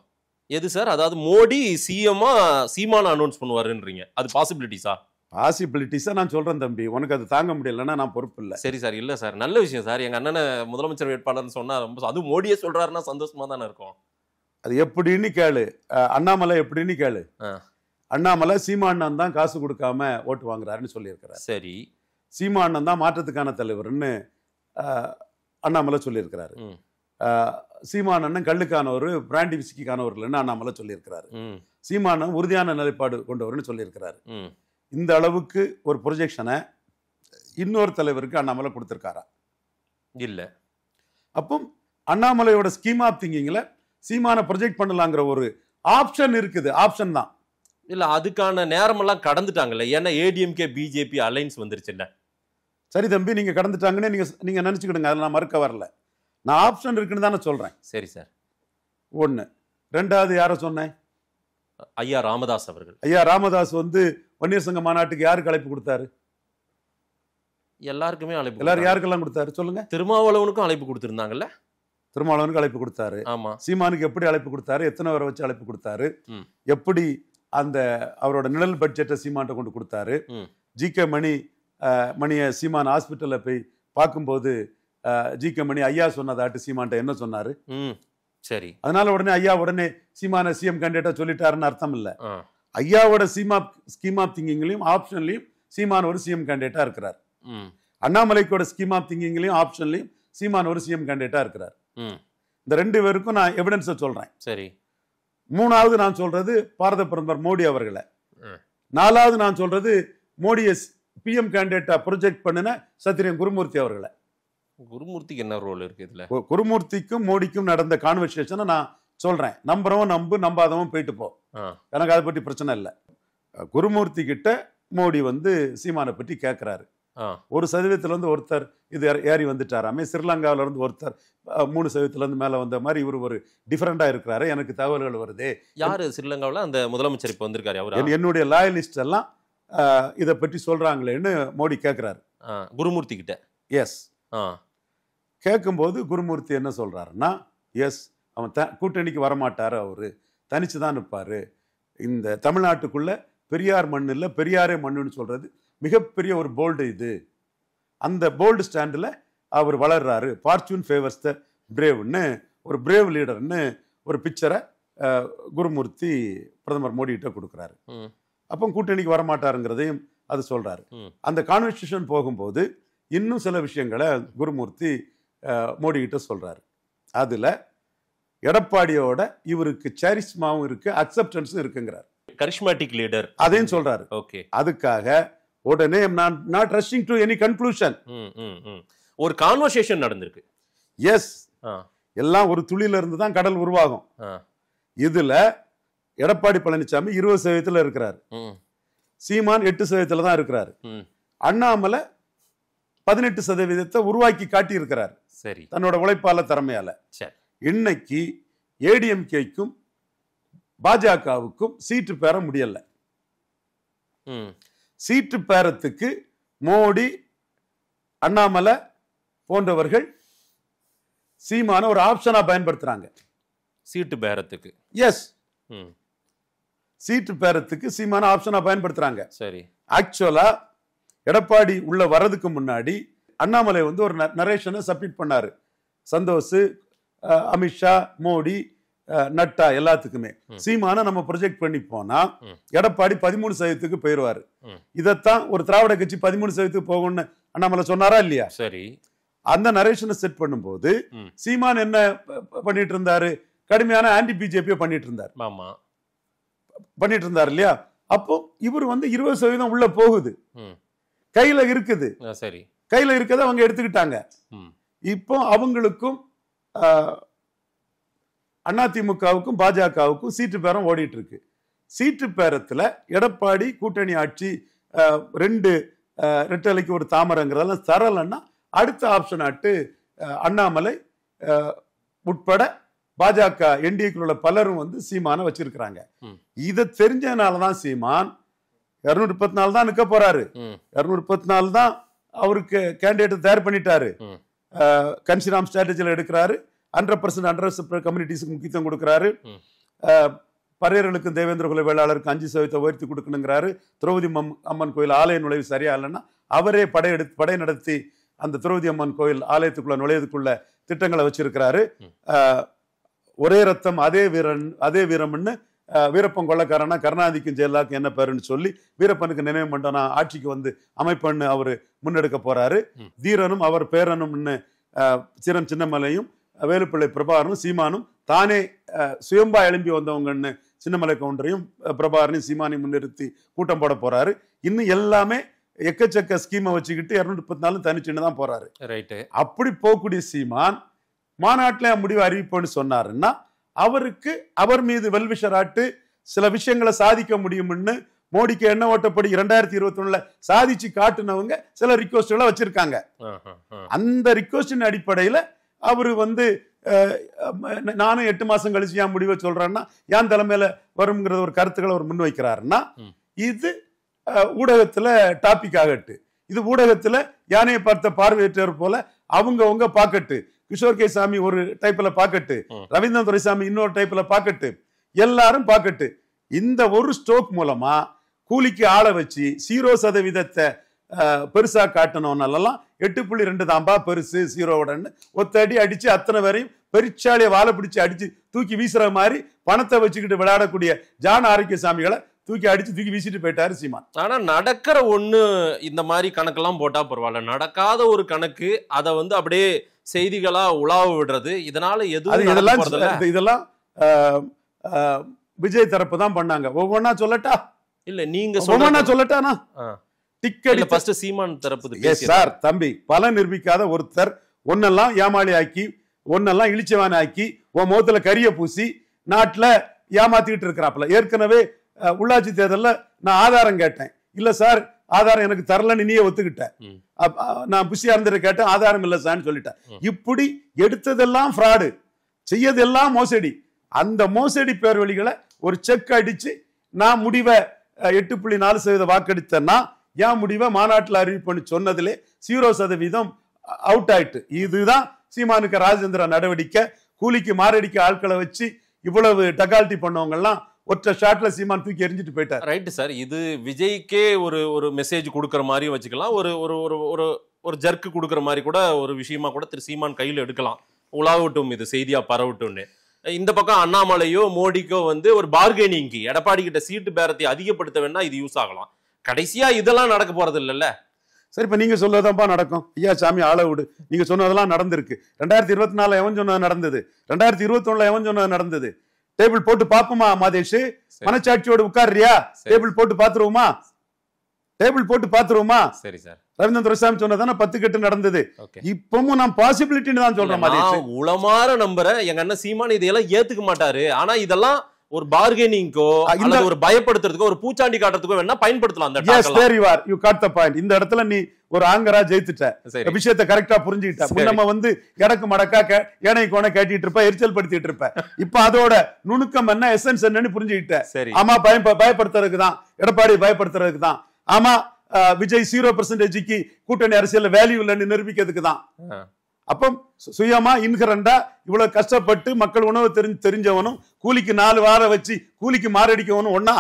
[SPEAKER 3] எது சார்? அதாவது மோடி சிஎம்மா சீமான் அனௌன்ஸ் பண்ணுவாருன்றீங்க, அது பாசிபிலிட்டிஸா?
[SPEAKER 4] பாசிபிலிட்டிஸா நான் சொல்றேன் தம்பி. உனக்கு அது தாங்க முடியலன்னா நான் பொறுப்பு இல்லை.
[SPEAKER 3] சரி சார். இல்ல சார், நல்ல விஷயம் சார். எங்க அண்ணனை முதலமைச்சர் வேட்பாளர்னு சொன்னா ரொம்ப, அது மோடியே சொல்றாருன்னா சந்தோஷமா தானே இருக்கும்.
[SPEAKER 4] அது எப்படின்னு கேளு. அண்ணாமலை எப்படின்னு கேளு. அண்ணாமலை சீமானன் தான் காசு கொடுக்காம ஓட்டு வாங்குறாருன்னு சொல்லியிருக்கிறார்.
[SPEAKER 3] சரி.
[SPEAKER 4] சீமானன் தான் மாற்றத்துக்கான தலைவர்னு அண்ணாமலை சொல்லியிருக்கிறாரு. சீமானன் கல்லுக்கானவர், பிராண்டி விஸ்கிக்கானவர்னு அண்ணாமலை சொல்லியிருக்கிறாரு. சீமானன் உறுதியான நிலைப்பாடு கொண்டவர்னு சொல்லியிருக்கிறாரு. இந்த அளவுக்கு ஒரு ப்ரொஜெக்ஷனை இன்னொரு தலைவருக்கு அண்ணாமலை கொடுத்திருக்காரா?
[SPEAKER 3] இல்ல.
[SPEAKER 4] அப்போ அண்ணாமலையோட ஸ்கீம் ஆஃப் திங்கிங்ல சீமான ப்ரொஜெக்ட் பண்ணலாங்கிற ஒரு ஆப்ஷன் இருக்குது. ஆப்ஷன் தான்.
[SPEAKER 3] இல்ல, அதுக்கான நேரமெல்லாம் கடந்துட்டாங்கல்ல. ஏன்னா ஏடிஎம்கே பிஜேபி அலைன்ஸ் வந்துருச்சு இல்ல.
[SPEAKER 4] சரி தம்பி, நீங்க கடந்துட்டாங்கன்னு நீங்க நினைச்சுக்கிடுங்க. அதை நான் மறுக்க வரல. நான் ஆப்ஷன் இருக்குன்னு தானே சொல்றேன்.
[SPEAKER 3] சரி சார்.
[SPEAKER 4] 1. 2வது யார சொன்னேன்?
[SPEAKER 3] ஐயா ராமதாஸ் அவர்கள்.
[SPEAKER 4] ஐயா ராமதாஸ் வந்து வன்னியர் சங்க மாநாட்டுக்கு யாருக்கு அழைப்பு கொடுத்தாரு?
[SPEAKER 3] எல்லாருக்குமே அழைப்பு.
[SPEAKER 4] எல்லாரும் யாருக்கெல்லாம் கொடுத்தாரு சொல்லுங்க?
[SPEAKER 3] திருமாவளவனுக்கும் அழைப்பு கொடுத்திருந்தாங்கல்ல.
[SPEAKER 4] திருமாவளவனுக்கு அழைப்பு கொடுத்தாரு.
[SPEAKER 3] ஆமா.
[SPEAKER 4] சீமானுக்கு எப்படி அழைப்பு கொடுத்தாரு? எத்தனை பேரை வச்சு அழைப்பு கொடுத்தாரு? எப்படி அந்த அவரோட நிழல் பட்ஜெட்டை சீமான்ட்ட கொண்டு கொடுத்தாரு? ஜி.கே. மணியை சீமான் ஹாஸ்பிட்டல்ல போய் பார்க்கும்போது ஜி.கே. மணி ஐயா சொன்னதாட்டு சீமான்ட்ட என்ன சொன்னாரு?
[SPEAKER 3] சரி.
[SPEAKER 4] அதனால உடனே சீமான சிஎம் கேண்டிடேட்டா சொல்லிட்டாருன்னு அர்த்தம் இல்ல. ஐயாவோட ஸ்கீம் ஆஃப் திங்கிங்லயும் ஆப்ஷன்லயும் சீமான் ஒரு சிஎம் கேண்டிடேட்டா இருக்கிறார். அண்ணாமலைக்கோட ஸ்கீம் ஆஃப் திங்கிங்லயும் ஆப்ஷன்லயும் சீமான் ஒரு சிஎம் கேண்டிடேட்டா இருக்கிறார். இந்த 2 பேருக்கும் நான் எவிடன்ஸை சொல்றேன்.
[SPEAKER 3] சரி.
[SPEAKER 4] 3வது நான் சொல்றது பாரத பிரதமர் மோடி அவர்களை. 4வது நான் சொல்றது மோடியை பிஎம் கேண்டிடேட்டா ப்ரொஜெக்ட் பண்ணின சத்திரியன் குருமூர்த்தி அவர்களை.
[SPEAKER 3] குருமூர்த்திக்கு என்ன ரோல் இருக்கு இதுல?
[SPEAKER 4] குருமூர்த்திக்கும் மோடிக்கும் நடந்த கான்வர்சேஷனை நான் சொல்றேன். நம்புறவன் நம்பு, நம்பாதவன் போயிட்டு போ. எனக்கு அதை பற்றி பிரச்சனை இல்லை. குருமூர்த்தி கிட்ட மோடி வந்து சீமானை பற்றி கேட்கிறாரு. 1% ஒருத்தர் இது ஏறி வந்துட்டாராமே. ஸ்ரீலங்காவில இருந்து ஒருத்தர் 3% மேல வந்த மாதிரி இவர் ஒரு டிஃபரெண்டா இருக்கிறாரு. எனக்கு தகவல்கள் வருது.
[SPEAKER 3] யாரு ஸ்ரீலங்காவில் அந்த முதலமைச்சர் இப்ப வந்திருக்காரு? அவரு
[SPEAKER 4] என்னுடைய லாயலிஸ்ட் எல்லாம் இதை பற்றி சொல்றாங்களேன்னு மோடி கேட்கிறாரு
[SPEAKER 3] குருமூர்த்தி கிட்ட.
[SPEAKER 4] எஸ். கேட்கும்போது குருமூர்த்தி என்ன சொல்றாருன்னா, எஸ், அவன் கூட்டணிக்கு வரமாட்டாரு, அவரு தனிச்சு தான் நிற்பாரு. இந்த தமிழ்நாட்டுக்குள்ள பெரியார் மண் இல்லை, பெரியாரே மண்ணுன்னு சொல்றது மிகப்பெரிய ஒரு போல்டு. இது அந்த போல்டு ஸ்டாண்டில் அவர் வளர்றாரு. ஃபார்ச்சூன் ஃபேவர்ஸ் த பிரேவ்னு, ஒரு பிரேவ் லீடர்னு ஒரு பிக்சரை குருமூர்த்தி பிரதமர் மோடி கிட்ட கொடுக்குறாரு. அப்போ கூட்டணிக்கு வரமாட்டாருங்கிறதையும் அது சொல்றாரு. அந்த கான்வர்சேஷன் போகும்போது இன்னும் சில விஷயங்களை குருமூர்த்தி மோடி கிட்ட சொல்றாரு. அதுல எடப்பாடியோட இவருக்கு சரிஸ்மாவும் இருக்கு, அக்செப்டன்ஸும் இருக்குங்கிறார்.
[SPEAKER 3] கரிஸ்மேட்டிக் லீடர்
[SPEAKER 4] அதையும் சொல்றாரு.
[SPEAKER 3] ஓகே.
[SPEAKER 4] அதுக்காக உடனே not rushing to any conclusion.
[SPEAKER 3] ஒரு கான்வர்சேஷன் நடந்திருக்கு.
[SPEAKER 4] எஸ். எல்லாம் ஒரு துளியில இருந்து தான் கடல் உருவாகும். இதுல எடப்பாடி பழனிசாமி 20% இருக்கிறாரு, சீமான் 8% தான் இருக்கிறாரு, அண்ணாமலை 18% உருவாக்கி காட்டி இருக்கிறார்
[SPEAKER 3] சரி
[SPEAKER 4] தன்னோட உழைப்பால திறமையால. இன்னைக்கு ஏடிஎம்கேக்கும் பாஜகவுக்கும் சீட்டு பெற முடியல. சீட்டு பேரத்துக்கு மோடி அண்ணாமலை போன்றவர்கள் சீமான ஒரு ஆப்ஷனா பயன்படுத்துறாங்க.
[SPEAKER 3] சீட்டு பேரத்துக்கு
[SPEAKER 4] எஸ், சீட்டு பேரத்துக்கு சீமான ஆப்ஷனா பயன்படுத்துறாங்க.
[SPEAKER 3] சரி,
[SPEAKER 4] ஆக்சுவலா எடப்பாடி உள்ள வர்றதுக்கு முன்னாடி அண்ணாமலை வந்து ஒரு நரேஷனை சப்மிட் பண்ணாரு. சந்தோஷ், அமித்ஷா, மோடி, நட்டா எல்லாத்துக்குமே. சீமான நம்ம ப்ரொஜெக்ட் பண்ணி போனா எடப்பாடி 13% போயிருவாரு. இதத்தான் ஒரு திராவிட கட்சி 13% போகும்னு அண்ணாமலை சொன்னாரா இல்லையா?
[SPEAKER 3] சரி,
[SPEAKER 4] அந்த நரேஷனை செட் பண்ணும்போது சீமான் என்ன பண்ணிட்டு இருந்தாரு? கடுமையான ஆன்டி பிஜேபி பண்ணிட்டு இருந்தாரு இல்லையா? அப்போ இவர் வந்து 20% உள்ள போகுது, கையில இருக்குது.
[SPEAKER 3] சரி,
[SPEAKER 4] கையில இருக்கதை அவங்க எடுத்துக்கிட்டாங்க. இப்போ அவங்களுக்கும் அதிமுகவுக்கும் பாஜகவுக்கும் சீட்டு பேரம் ஓடிட்டு இருக்கு. சீட்டு பேரத்துல எடப்பாடி கூட்டணி ஆட்சி 2 ரெட்டலைக்கு ஒரு தாமரைங்கிறதெல்லாம் தரலன்னா அடுத்த ஆப்ஷன் ஆட்டு அண்ணாமலை உட்பட பாஜக என்டிஏக்குள்ள உள்ள பலரும் வந்து சீமான வச்சிருக்கிறாங்க. இதை தெரிஞ்சதுனாலதான் சீமான் 234 தான் நிக்க போறாரு. 234 தான் அவருக்கு கேண்டிடேட் தயார் பண்ணிட்டாரு. கன்சிராம் ஸ்ட்ராட்டஜில எடுக்கிறாரு. 100% அண்டர் கம்யூனிட்டிஸ்க்கு முக்கியத்துவம் கொடுக்கிறாரு. பரையர்களுக்கும் தேவேந்திர குல வேளாளருக்கு 5% உயர்த்தி கொடுக்கணுங்கிறாரு. திரௌபதி அம்மன் கோயில் ஆலய நுழைவு சரியா இல்லைன்னா அவரே படை நடத்தி அந்த திரௌபதி அம்மன் கோயில் ஆலயத்துக்குள்ள நுழையதுக்குள்ள திட்டங்களை வச்சிருக்கிறாரு. ஒரே ரத்தம் அதே வீரம்னு வீரப்பன் கொள்ளக்காரனா கருணாநிதிக்கும் ஜெயலலிதாக்கும் என்ன பேருன்னு சொல்லி வீரப்பனுக்கு நினைவு மண்டனா ஆட்சிக்கு வந்து அமைப்பன்னு அவரு முன்னெடுக்க போறாரு. தீரனும் அவர் பேரனும்னு சிரம் சின்னமலையும் வேலுப்பிள்ளை பிரபாகரனும் சீமானும் தானே சுயம்பா எழும்பி வந்தவங்கன்னு சின்னமலை கவுண்டரையும் பிரபாகரனையும் சீமானையும் முன்னிறுத்தி கூட்டம் போட போறாரு. இன்னும் எல்லாமே எக்கச்சக்க ஸ்கீமை வச்சுக்கிட்டு 234 தனிச்சுன்னு தான் போறாரு. அப்படி போகக்கூடிய சீமான் மாநாட்டில முடிவு அறிவிப்போன்னு சொன்னாருன்னா அவருக்கு அவர் மீது வெல்விஷராட்டு சில விஷயங்களை சாதிக்க முடியும்னு மோடிக்கு என்ன ஓட்டப்படி 2021 சாதிச்சு காட்டுனவங்க சில ரிக்வெஸ்ட்களை வச்சிருக்காங்க. அந்த ரிக்வெஸ்டின் அடிப்படையில அவரு வந்து நானும் 8 மாசம் கழிச்சு ஏன் முடிவை சொல்றேன்னா என் தலைமையில வரும்ங்கிற ஒரு கருத்துக்களை அவர் முன்வைக்கிறாருன்னா இது ஊடகத்துல டாபிக் ஆகட்டு. இது ஊடகத்துல யானையை பார்த்த பார்வையற்றவர் போல அவங்க பாக்கட்டு. கிஷோர் கே சாமி ஒரு டைப்ல பாக்கட்டு, ரவீந்திரன் துரைசாமி இன்னொரு டைப்ல பாக்கட்டு, எல்லாரும் பாக்கட்டு. இந்த ஒரு ஸ்ட்ரோக் மூலமா கூலிக்கு ஆளை வச்சு 0% பெருசா காட்டணும்னாலாம் 8.2 தாம்பா பெருசு 0 ஒத்தடி அடிச்சு அத்தனை வரையும் பெருச்சாலிய வாழை பிடிச்சு அடிச்சு தூக்கி வீசுற மாதிரி பணத்தை வச்சுக்கிட்டு விளையாடக்கூடிய ஜான் ஆரோக்கியசாமிகளை தூக்கி அடிச்சு தூக்கி வீசிட்டு போயிட்டாரு சீமான்.
[SPEAKER 3] ஆனா நடக்கிற ஒண்ணு இந்த மாதிரி கணக்கெல்லாம் போட்டா பரவாயில்ல, நடக்காத ஒரு கணக்கு அதை வந்து அப்படியே செய்திகளா உலாவ விடுறது, இதனால
[SPEAKER 4] இதெல்லாம் விஜய் தரப்பு தான் பண்ணாங்க. ஒவ்வொன்னா சொல்லட்டா?
[SPEAKER 3] இல்ல நீங்க
[SPEAKER 4] சொல்லட்டானா? டிக்கெட் ஃபர்ஸ்ட்
[SPEAKER 3] சீமான் தரப்பு
[SPEAKER 4] சார் தம்பி, பல நிரூபிக்காத ஒருத்தர் ஒன்னெல்லாம் ஏமாளி ஆக்கி ஒன்னெல்லாம் இழிச்சவான ஆக்கி உன் முகத்துல கரிய பூசி நாட்டுல ஏமாத்திட்டு இருக்கிறாப்ல. ஏற்கனவே உள்ளாட்சி தேர்தல்ல நான் ஆதாரம் கேட்டேன். இல்ல சார் ஆதாரம் எனக்கு தரலன்னு நீயே ஒத்துக்கிட்டேன். நான் புஷியா இருந்துட்டு கேட்டேன், ஆதாரம் இல்ல சார்ன்னு சொல்லிட்டேன். இப்படி எடுத்ததெல்லாம் ஃப்ராடு, செய்யதெல்லாம் மோசடி. அந்த மோசடி பேர் வழிகளை ஒரு செக் அடிச்சு நான் முடிவை 8.4% வாக்கெடுத்தேன்னா என் முடிவை மாநாட்டில் அறிவிப்புன்னு சொன்னதுலே 0% அவுட் ஆயிட்டு. இதுதான் சீமானுக்கு ராஜேந்திர நடவடிக்கை. கூலிக்கு மாரடிக்க ஆட்களை வச்சு இவ்வளவு டகால்ட்டி பண்ணவங்க எல்லாம் ஒற்றை ஷாட்ல சீமான் தூக்கி எரிஞ்சிட்டு போயிட்டார்.
[SPEAKER 3] ரைட் சார், இது விஜய்க்கே ஒரு மெசேஜ் கொடுக்குற மாதிரி வச்சுக்கலாம், ஒரு ஜர்க்கு கொடுக்குற மாதிரி கூட ஒரு விஷயமா கூட திரு சீமான் கையில் எடுக்கலாம். உலாவட்டும், இது செய்தியா பரவட்டும்னு. இந்த பக்கம் அண்ணாமலையோ மோடிக்கோ வந்து ஒரு பார்கெனிங்க்கு எடப்பாடி கிட்ட சீட்டு பேரத்தை அதிகப்படுத்த வேணா இது யூஸ் ஆகலாம். கடைசியா இதெல்லாம் நடக்க போறது இல்லைல்ல.
[SPEAKER 4] சரி, இப்ப நீங்க சொல்லதான்ப்பா நடக்கும். ஐயா சாமி ஆள விடு, நீங்க சொன்னதெல்லாம் நடந்திருக்கு. 2024 எவன் சொன்னது நடந்தது, 2021 எவன் சொன்னது நடந்தது. டேபிள் போட்டு பாப்போமா மாதேஷ்? மனச்சாட்சியோட உட்கார்றியா? டேபிள் போட்டு பாத்துருவோமா? டேபிள் போட்டு பாத்துருவோமா?
[SPEAKER 3] சரி சார்.
[SPEAKER 4] ரவீந்திரன் துரைசாமி சொன்னதானே 10 கட்டு நடந்தது. இப்பவும் நான் பாசிபிலிட்டின்னு தான் சொல்றேன் மதீஷ்.
[SPEAKER 3] உளமாற நம்புறேன் எங்க அண்ணன் சீமான் இதெல்லாம் ஏத்துக்க மாட்டாரு. ஆனா இதெல்லாம் ஒரு பார்கெனிங்கோ இல்ல ஒரு பயப்படுத்துறதுக்கோ ஒரு பூச்சாண்டி காட்டுறதுக்கோ வேணா பயன்படுத்தலாம். அந்த
[SPEAKER 4] yes there you are, you got the point. இந்த இடத்துல நீ ஒரு ஆங்கரா ஜெயித்துட்ட, விஷயத்தை கரெக்டா புரிஞ்சுக்கிட்ட. நம்ம வந்து எனக்கு மடக்கா ஏனை கோண கேட்டிட்டு இருப்ப, எரிச்சல் படுத்திட்டு இருப்ப. இப்ப அதோட நுணுக்கம் என்ன, எசன்ஸ் என்னன்னு புரிஞ்சுக்கிட்ட. ஆமா பயப்படுத்துறதுக்கு தான், எடப்பாடி பயப்படுத்துறதுக்கு தான். ஆமா விஜய் 0% கூட்டணி அரசியல் வேல்யூ இல்லைன்னு நிரூபிக்கிறதுக்கு தான். அப்ப சுயமா இன்ஹரண்டா இவ்வளவு கஷ்டப்பட்டு மக்கள் உணவு தெரிஞ்சவனும் கூலிக்கு 4 வாரம் வச்சு கூலிக்கு மாரடிக்கவனும் ஒன்னா,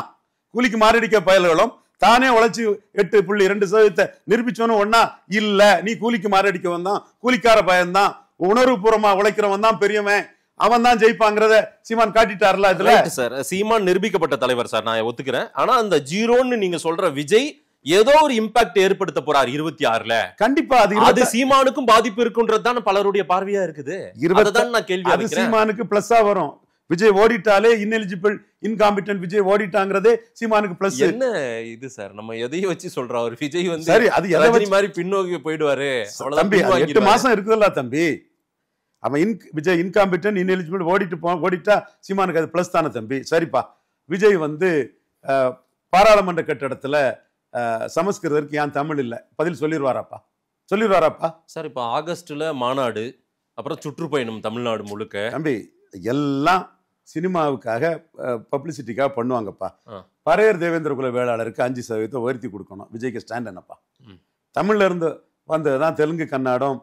[SPEAKER 4] கூலிக்கு மாரடிக்க பயல்களும் தானே உழைச்சி 8.2% நிரூபிச்சவனும் ஒன்னா இல்ல. நீ கூலிக்கு மாரடிக்கவன் தான், கூலிக்கார பயன்தான், உணர்வு பூர்வமா உழைக்கிறவன் தான் பெரியவன், அவன் தான் ஜெயிப்பாங்கிறத சீமான் காட்டிட்டார்ல. இதுல
[SPEAKER 3] சார் சீமான் நிரூபிக்கப்பட்ட தலைவர் சார், நான் ஒத்துக்கிறேன். ஆனா அந்த 0ன்னு நீங்க சொல்ற விஜய் ஏதோ ஒரு இம்பாக்ட் ஏற்படுத்த போறார் 26ல.
[SPEAKER 4] கண்டிப்பா
[SPEAKER 3] அது சீமானுக்கும் பாதிப்பு இருக்குன்றதுதான் பலருடைய பார்வையா இருக்குது. அதுதான் நான் கேள்வி.
[SPEAKER 4] அது சீமானுக்கு பிளஸ்ஸா வரும். விஜய் ஓடிட்டாலே இன்எலிஜிபிள் இன்காம்பிட்டன்ட் விஜய் ஓடிட்டாங்கிறதே சீமானுக்கு பிளஸ்.
[SPEAKER 3] என்ன இது சார், நம்ம எதையும் வச்சு சொல்றோம். அவர் விஜய் வந்து
[SPEAKER 4] சரி அது எதை மாதிரி
[SPEAKER 3] பின்னோக்கி போயிடுவாரு.
[SPEAKER 4] தம்பி 8 மாசம் இருக்குதுல்ல தம்பி. அவன் விஜய் இன்காம்பிட்டன்ட் இன்எலிஜிபிள் ஓடிட்டா சீமானுக்கு அது பிளஸ் தானே தம்பி. சரிப்பா, விஜய் வந்து பாராளுமன்ற கட்டடத்துல சமஸ்கிருதருக்கு ஏன் தமிழ் இல்ல பதில் சொல்லிடுவாராப்பா
[SPEAKER 3] சார். இப்ப ஆகஸ்ட்ல மாநாடு, அப்புறம் சுற்றுப்பயணம் தமிழ்நாடு முழுக்க.
[SPEAKER 4] தம்பி எல்லாம் சினிமாவுக்காக பப்ளிசிட்டிக்காக பண்ணுவாங்கப்பா. பரையர் தேவேந்திர குல வேளாளருக்கு 5% உயர்த்தி கொடுக்கணும். விஜய்க்கு ஸ்டாண்ட் என்னப்பா? தமிழ்ல இருந்து வந்ததுதான் தெலுங்கு, கன்னடம்,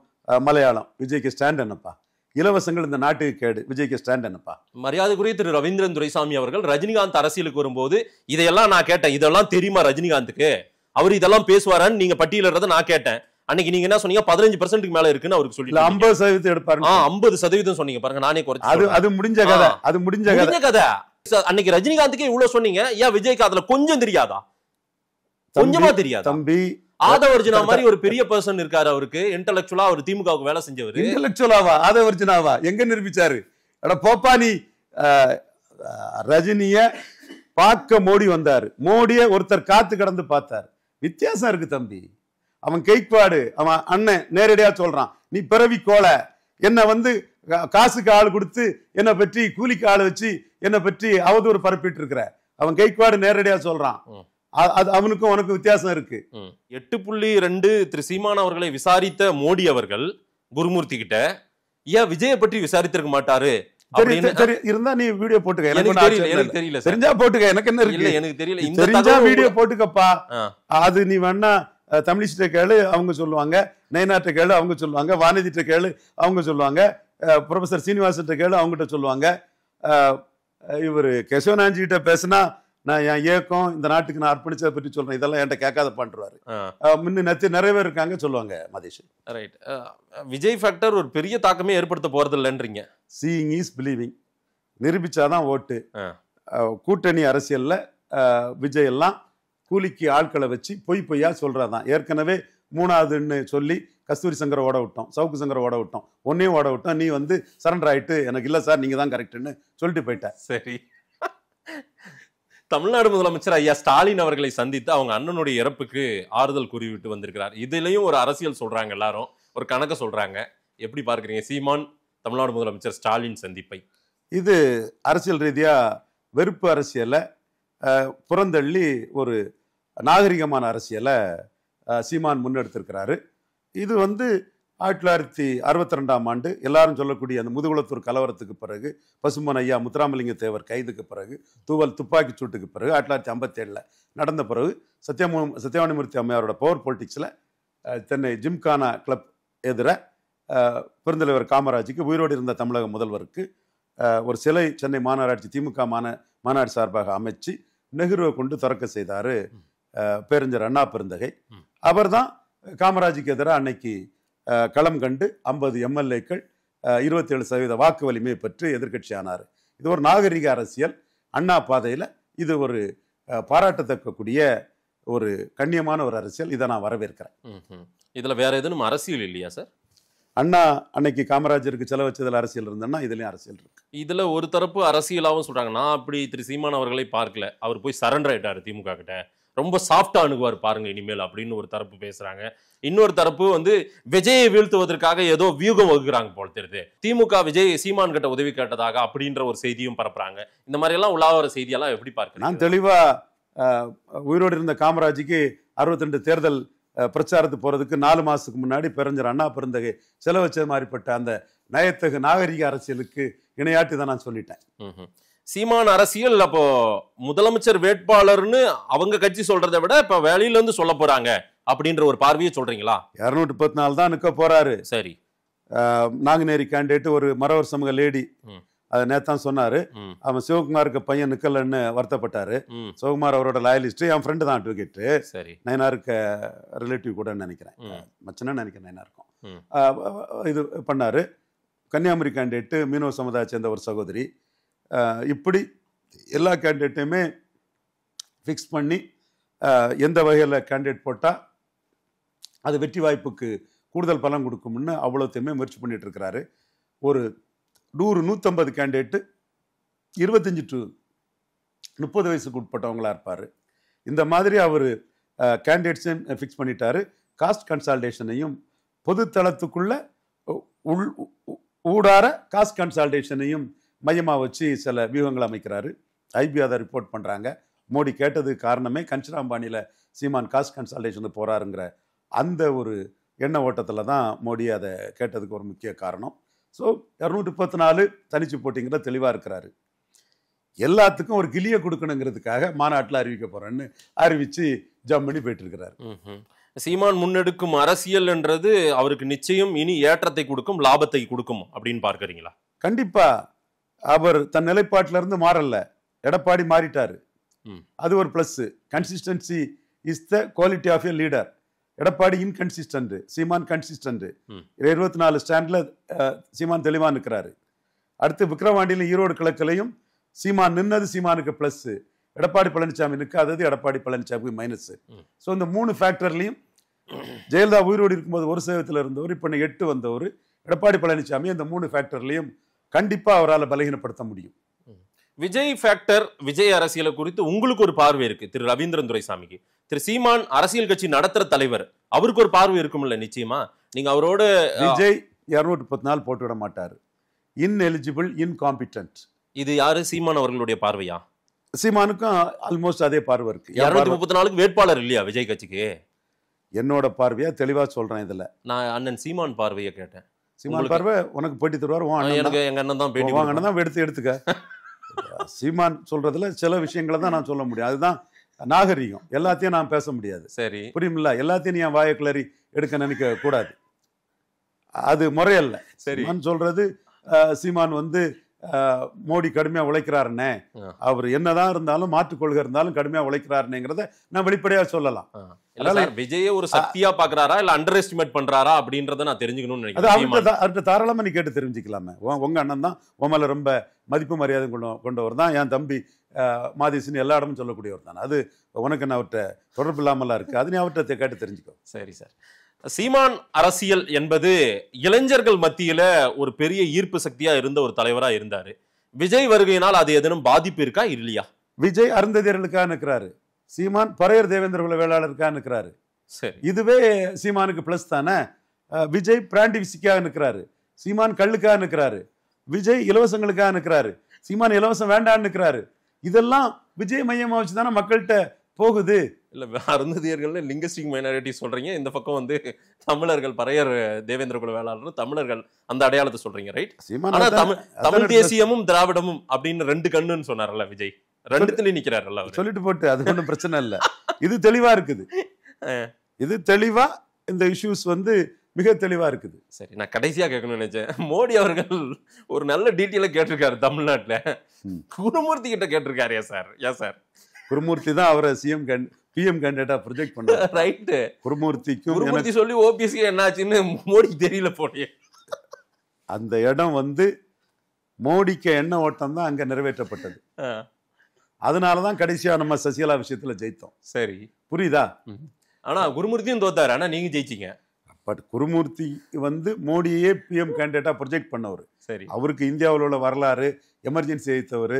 [SPEAKER 4] மலையாளம். விஜய்க்கு ஸ்டாண்ட் என்னப்பா? இலவசங்கள் இந்த நாட்டுக்கு கேடு. விஜய்க்கு ஸ்டாண்ட் என்னப்பா?
[SPEAKER 3] மரியாதைக்குரிய திரு ரவீந்திரன் துரைசாமி அவர்கள் ரஜினிகாந்த் அரசியலுக்கு வரும்போது இதையெல்லாம் நான் கேட்டேன். இதெல்லாம் தெரியுமா ரஜினிகாந்துக்கு? அவர் இதெல்லாம் பேசுவாரான்னு நீங்க பட்டியலிடுறத நான் கேட்டேன். அன்னைக்கு நீங்க என்ன சொன்னீங்க? 15% மேல இருக்குன்னு அவருக்கு சொல்லி
[SPEAKER 4] 50% எடுப்பாரு.
[SPEAKER 3] 50% சொன்னீங்க பாருங்க. நானே குறைச்சு.
[SPEAKER 4] அது முடிஞ்ச கதை. அது முடிஞ்ச கதை.
[SPEAKER 3] அன்னைக்கு ரஜினிகாந்துக்கே இவ்வளவு சொன்னீங்க, ஏன் விஜய்க்கு அதுல கொஞ்சம் தெரியாதா? கொஞ்சமா தெரியாதா
[SPEAKER 4] தம்பி?
[SPEAKER 3] ஆதவர்ஜுனா மாதிரி ஒரு பெரிய பர்சன் இருக்காரு. அவருக்கு இன்டெலெக்சுவலா அவர் திமுகவுக்கு வேலை செஞ்சவர்.
[SPEAKER 4] இன்டெலெக்சுவலாவா? ஆதவர்ஜுனாவா? எங்க நிரூபிச்சாரு? எட போப்பா நீ. ரஜினிய பார்க்க மோடி வந்தாரு. மோடிய ஒருத்தர் காத்து கடந்து பார்த்தாரு. வித்தியாசம் இருக்கு தம்பி. அவன் கைப்பாடு, அவன் அண்ணன் நேரடியா சொல்றான், நீ பிறவி கோல, என்ன வந்து காசுக்கு ஆள் கொடுத்து என்ன பற்றி கூலிக்கு ஆள் வச்சு என்ன பற்றி அவதூறு பரப்பிட்டு இருக்கிற. அவன் கைப்பாடு நேரடியா சொல்றான். அது அவனுக்கும் உனக்கு வித்தியாசம் இருக்கு.
[SPEAKER 3] 8.2 திரு சீமான் அவர்களை விசாரித்த மோடி அவர்கள் குருமூர்த்தி கிட்ட ஏன் விஜய பற்றி விசாரித்திருக்க மாட்டாரு
[SPEAKER 4] இருந்தா நீ வீடியோ போட்டுக்க.
[SPEAKER 3] எனக்கு தெரியல.
[SPEAKER 4] தெரிஞ்சா போட்டுக்க, எனக்கு என்ன இருக்கு?
[SPEAKER 3] எனக்கு தெரியல.
[SPEAKER 4] தெரிஞ்சா வீடியோ போட்டுக்கப்பா. அது நீ வேணா தமிழிஸ்ட கேளு, அவங்க சொல்லுவாங்க. நயனாட்ட கேளு, அவங்க சொல்லுவாங்க. வானதிட்ட கேளு, அவங்க சொல்லுவாங்க. ப்ரொஃபசர் சீனிவாசன் கேளு, அவங்ககிட்ட சொல்லுவாங்க. இவரு கேசவநாஞ்சி கிட்ட பேசினா நான் என் இயக்கம் இந்த நாட்டுக்கு நான் அர்ப்பணிச்சதை பற்றி சொல்றேன், இதெல்லாம் என்கிட்ட கேட்காத பண்றாரு. முன்ன நிறைய பேர் இருக்காங்க சொல்லுவாங்க. மதீஷ்
[SPEAKER 3] ரைட். விஜய் ஃபேக்டர் ஒரு பெரிய தாக்கமே ஏற்படுத்த போறது இல்லைன்றீங்க.
[SPEAKER 4] Seeing is believing. நிரூபிச்சாதான் ஓட்டு. கூட்டணி அரசியல்ல விஜய் எல்லாம் கூலிக்கு ஆட்களை வச்சு பொய்யா சொல்றாதான். ஏற்கனவே 3வதுன்னு சொல்லி கஸ்தூரி சங்கரை ஓட விட்டோம், சவுக்கு சங்கரை ஓட விட்டோம், ஒன்னையும் ஓட விட்டோம். நீ வந்து சரண்டர் ஆயிட்டு எனக்கு இல்ல சார் நீங்க தான் கரெக்ட்னு சொல்லிட்டு போயிட்ட.
[SPEAKER 3] சரி, தமிழ்நாடு முதலமைச்சர் ஐயா ஸ்டாலின் அவர்களை சந்தித்து அவங்க அண்ணனுடைய இறப்புக்கு ஆறுதல் கூறிவிட்டு வந்திருக்கிறார். இதுலயும் ஒரு அரசியல் சொல்றாங்க, எல்லாரும் ஒரு கணக்க சொல்றாங்க. எப்படி பார்க்குறீங்க சீமான் தமிழ்நாடு முதலமைச்சர் ஸ்டாலின் சந்திப்பை?
[SPEAKER 4] இது அரசியல் ரீதியா வெறுப்பு அரசியலை புறந்தள்ளி ஒரு நாகரிகமான அரசியலை சீமான் முன்னெடுத்திருக்கிறாரு. இது வந்து 1962ஆம் ஆண்டு எல்லாரும் சொல்லக்கூடிய அந்த முதுகுளத்தூர் கலவரத்துக்கு பிறகு, பசும்பொன் ஐயா முத்துராமலிங்க தேவர் கைதுக்கு பிறகு, தூவல் துப்பாக்கி சூட்டுக்கு பிறகு, 1957 நடந்த பிறகு சத்யவாணிமூர்த்தி அம்மையாரோட பவர் பொலிட்டிக்ஸில் சென்னை ஜிம்கானா கிளப் எதிர பெருந்தலைவர் காமராஜுக்கு உயிரோடு இருந்த தமிழக முதல்வருக்கு ஒரு சிலை சென்னை மாநகராட்சி திமுக மாநாடு சார்பாக அமைச்சு நெஹ்ருவை கொண்டு திறக்க செய்தார் பேரறிஞர் அண்ணா பெருந்தகை. அவர் தான் காமராஜுக்கு எதிராக அன்னைக்கு களம் கண்டு 50 எம்எல்ஏக்கள் 27% வாக்கு வலிமையை பெற்று எதிர்கட்சி ஆனார். இது ஒரு நாகரிக அரசியல் அண்ணா பாதையில். இது ஒரு பாராட்டத்தக்கக்கூடிய ஒரு கண்ணியமான ஒரு அரசியல். இதை நான் வரவேற்கிறேன்.
[SPEAKER 3] இதுல வேற எதுவும் அரசியல் இல்லையா சார்?
[SPEAKER 4] அண்ணா அன்னைக்கு காமராஜருக்கு செலவு வச்சதுல அரசியல் இருந்தேன்னா இதுலயும் அரசியல் இருக்கு.
[SPEAKER 3] இதுல ஒரு தரப்பு அரசியலாவும் சொல்றாங்க. நான் அப்படி திரு சீமான் அவர்களை பார்க்கல. அவர் போய் சரண்டர் ஆயிட்டாரு திமுக கிட்ட. ரொம்ப சாஃப்டா அணுகுவார் பாருங்க இனிமேல் அப்படின்னு ஒரு தரப்பு பேசுறாங்க. இன்னொரு தரப்பு வந்து விஜயை வீழ்த்துவதற்காக ஏதோ வியூகம் வகுக்கிறாங்க போல தெரியுது. திமுக விஜய் சீமான் கிட்ட உதவி கேட்டதாக அப்படின்ற ஒரு செய்தியும் பரப்புறாங்க. இந்த மாதிரி எல்லாம் உலாவர செய்தியெல்லாம் எப்படி பார்க்க?
[SPEAKER 4] நான் தெளிவா உயிரோடு இருந்த காமராஜுக்கு 62 தேர்தல் பிரச்சாரத்துக்கு போறதுக்கு 4 மாசத்துக்கு முன்னாடி பெருஞ்சர் அண்ணா பெருந்தகை செலவச்ச மாதிரிப்பட்ட அந்த நயத்தகு நாகரிக அரசியலுக்கு இணையாட்டி தான் நான் சொல்லிட்டேன்.
[SPEAKER 3] சீமான் அரசியல் அப்போ முதலமைச்சர் வேட்பாளர்னு அவங்க கட்சி சொல்றதை விட இப்ப வெளியில இருந்து சொல்ல போறாங்க அப்படின்ற ஒரு பார்வையை சொல்றீங்களா?
[SPEAKER 4] 214 தான் நிக்க போறாரு.
[SPEAKER 3] சரி.
[SPEAKER 4] நாங்குநேரி கேண்டிடேட் ஒரு மறவர் சமூக லேடி அதை நேத்தான் சொன்னாரு. அவன் சிவகுமாருக்கு பையன் நிக்கலன்னு வருத்தப்பட்டாரு. சிவகுமார் அவரோட லாயலிஸ்ட், என் ஃப்ரெண்டு தான் அட்வொகேட்.
[SPEAKER 3] சரி.
[SPEAKER 4] நயனாருக்கு ரிலேட்டிவ் கூட நினைக்கிறேன், மச்சனா நினைக்கிறேன் நயனாருக்கும். இது பண்ணாரு. கன்னியாகுமரி கேண்டிடேட் மீனவ சமுதாய சேர்ந்த ஒரு சகோதரி. இப்படி எல்லா கேண்டிடேட்டையுமே ஃபிக்ஸ் பண்ணி எந்த வகையில் கேண்டிடேட் போட்டால் அது வெற்றி வாய்ப்புக்கு கூடுதல் பலன் கொடுக்கும்னு அவ்வளோத்தையுமே முயற்சி பண்ணிட்டு இருக்கிறாரு. ஒரு 100-150 கேண்டிடேட்டு 25 to 30 வயசுக்கு உட்பட்டவங்களா இருப்பார். இந்த மாதிரி அவர் கேண்டிடேட்ஸையும் ஃபிக்ஸ் பண்ணிட்டாரு. காஸ்ட் கன்சால்டேஷனையும் பொதுத்தளத்துக்குள்ள ஊடார காஸ்ட் கன்சால்டேஷனையும் மையமாக வச்சு சில வியூகங்கள் அமைக்கிறாரு. ஐபி அதை ரிப்போர்ட் பண்ணுறாங்க. மோடி கேட்டதுக்கு காரணமே கன்சிராம்பாணியில் சீமான் காஸ்ட் கன்சல்டேஷனுக்கு போகிறாருங்கிற அந்த ஒரு எண்ண ஓட்டத்தில் தான் மோடி அதை கேட்டதுக்கு ஒரு முக்கிய காரணம். ஸோ 234 தனிச்சு போட்டிங்கிற தெளிவாக இருக்கிறாரு. எல்லாத்துக்கும் ஒரு கிளியை கொடுக்கணுங்கிறதுக்காக மாநாட்டில் அறிவிக்க போகிறேன்னு அறிவித்து ஜம் பண்ணி போயிட்டு இருக்கிறாரு.
[SPEAKER 3] சீமான் முன்னெடுக்கும் அரசியல்ன்றது அவருக்கு நிச்சயம் இனி ஏற்றத்தை கொடுக்கும், லாபத்தை கொடுக்கும் அப்படின்னு பார்க்குறீங்களா?
[SPEAKER 4] கண்டிப்பாக. அவர் தன் நிலைப்பாட்டிலிருந்து மாறல, எடப்பாடி மாறிட்டாரு. அது ஒரு plus. Consistency is the quality of a leader. Edappadi inconsistent, Seeman consistent. 24 ஸ்டாண்ட்ல சீமான் தெளிவா நிற்கிறாரு. அடுத்து விக்கிரவாண்டியிலும் ஈரோடு கிழக்கிலையும் சீமான் நின்னது சீமானுக்கு பிளஸ், எடப்பாடி பழனிசாமி நிற்காதது எடப்பாடி பழனிசாமிக்கு மைனஸ். ஸோ இந்த 3 ஃபேக்டர்லையும் ஜெயலலிதா உயிரோடு இருக்கும்போது 1% இருந்தவர், இப்போ 8 வந்தவர் எடப்பாடி பழனிசாமி. அந்த 3 ஃபேக்டர்லையும் கண்டிப்பா அவரால் பலகீனப்படுத்த முடியும்.
[SPEAKER 3] விஜய் ஃபேக்டர், விஜய் அரசியலை குறித்து உங்களுக்கு ஒரு பார்வை இருக்கு திரு ரவீந்திரன் துரைசாமிக்கு. திரு சீமான் அரசியல் கட்சி நடத்துற தலைவர், அவருக்கு ஒரு பார்வை இருக்கும்ல நிச்சயமா. நீங்க அவரோட
[SPEAKER 4] விஜய் 234 போட்டு விட மாட்டாரு. Ineligible, incompetent.
[SPEAKER 3] இது யாரு? சீமான் அவர்களுடைய பார்வையா?
[SPEAKER 4] சீமானுக்கும் ஆல்மோஸ்ட் அதே பார்வை இருக்கு.
[SPEAKER 3] 234 வேட்பாளர் இல்லையா விஜய் கட்சிக்கு?
[SPEAKER 4] என்னோட பார்வையா தெளிவா சொல்றேன். இதுல
[SPEAKER 3] நான் அண்ணன் சீமான் பார்வையை கேட்டேன்.
[SPEAKER 4] சீமான் பார்வை உனக்கு போட்டி தருவார்.
[SPEAKER 3] எனக்கு எங்க அண்ணன் தான் பேட்டி,
[SPEAKER 4] உங்க அண்ணன் தான் எடுத்துக்க. சீமான் சொல்றதுல சில விஷயங்களை தான் நான் சொல்ல முடியும். அதுதான் நாகரிகம். எல்லாத்தையும் நான் பேச முடியாது.
[SPEAKER 3] சரி,
[SPEAKER 4] புரியுமில்ல? எல்லாத்தையும் நீ வாயை கிளறி எடுக்க நினைக்க கூடாது, அது முறையல்ல. சீமான் சொல்றது, சீமான் வந்து மோடி கடுமையா உழைக்கிறாருன்னே, அவர் என்னதான் இருந்தாலும் மாற்றுக் கொள்கை இருந்தாலும் கடுமையா உழைக்கிறாருங்கிறத நான் வெளிப்படையா சொல்லலாம்.
[SPEAKER 3] விஜய ஒரு சக்தியா பாக்குறாரா இல்ல அண்டர் எஸ்டிமேட் பண்றாரா அப்படின்றத நான் தெரிஞ்சுக்கணும்னு
[SPEAKER 4] நினைக்கிறேன். அவர்கிட்ட தாராளமா நீ கேட்டு தெரிஞ்சுக்கலாமே. உங்க அண்ணன் தான் உமால ரொம்ப மதிப்பு மரியாதை கொண்டவர் தான். என் தம்பி மாதேசின்னு எல்லா இடமும் சொல்லக்கூடியவர் தான். அது உனக்கு என்ன அவர்கிட்ட தொடர்பு இல்லாமலாம் இருக்கு. அது நீ அவர்கிட்ட கேட்டு தெரிஞ்சுக்கோ.
[SPEAKER 3] சரி சார். சீமான் அரசியல் என்பது இளைஞர்கள் மத்தியில ஒரு பெரிய ஈர்ப்பு சக்தியா இருந்த ஒரு தலைவரா இருந்தாரு. விஜய் வருகையினால் அது எதனும் பாதிப்பு இருக்கா இல்லையா?
[SPEAKER 4] விஜய் அருந்ததியர்களுக்காக நிற்கிறாரு, சீமான் பறையர் தேவேந்திர குல வேளாளருக்காக நிற்கிறாரு.
[SPEAKER 3] சரி,
[SPEAKER 4] இதுவே சீமானுக்கு பிளஸ் தானே. விஜய் பிராண்டி விசிக்காக நிற்கிறாரு, சீமான் கல்லுக்காக நிற்கிறாரு. விஜய் இலவசங்களுக்காக நிற்கிறாரு, சீமான் இலவசம் வேண்டான்னு நிற்கிறாரு. இதெல்லாம் விஜய் மையமா வச்சு தானே மக்கள்கிட்ட போகுது.
[SPEAKER 3] இல்ல அருந்ததியர்கள் லிங்குஸ்டிக் மைனாரிட்டி சொல்றீங்க, இந்த பக்கம் வந்து தமிழர்கள் பறையர் தேவேந்திர குல வேளாளர் தமிழர்கள் அந்த அடையாளத்தை சொல்றீங்க, ரைட்? ஆனா தமிழ் தேசியமும் திராவிடமும் அப்படின்னு 2 கண்ணுன்னு சொன்னார்ல விஜய், 2த்துலயும் நிக்கிறாருல்ல.
[SPEAKER 4] சொல்லிட்டு போட்டு அது ஒன்றும் பிரச்சனை இல்லை. இது தெளிவா இருக்குது. இது தெளிவா இந்த இஷ்யூஸ் வந்து மிக தெளிவா இருக்குது.
[SPEAKER 3] சரி, நான் கடைசியா கேட்கணும்னு நினைச்சேன். மோடி அவர்கள் ஒரு நல்ல டீட்டெயில கேட்டிருக்காரு தமிழ்நாட்டுல, குருமூர்த்தி கிட்ட கேட்டிருக்காரு. ஏன் சார்
[SPEAKER 4] குருமூர்த்தி தான் அவரை பிஎம் கேண்டிடேட்டா ப்ரொஜெக்ட் பண்ணாரு, ரைட்? குருமூர்த்தி
[SPEAKER 3] சொல்லி ஓபிஎஸ்சி என்னாச்சுன்னு மோடிக்கு தெரியல போனே.
[SPEAKER 4] அந்த இடம் வந்து மோடிக்கு எண்ண ஓட்டம் தான் அங்க நிறைவேற்றப்பட்டது. அதனாலதான் கடைசியா நம்ம சசிகலா விஷயத்துல ஜெயித்தோம்.
[SPEAKER 3] சரி,
[SPEAKER 4] புரியுதா?
[SPEAKER 3] ஆனா குருமூர்த்தியும் தோத்தாரு, ஆனா நீங்க ஜெயிச்சீங்க.
[SPEAKER 4] பட் குருமூர்த்தி வந்து மோடியே பிஎம் கேண்டிடேட்டா ப்ரொஜெக்ட் பண்ணவர்.
[SPEAKER 3] சரி,
[SPEAKER 4] அவருக்கு இந்தியாவில் உள்ள வரலாறு, எமர்ஜென்சி எதிர்த்தவர்.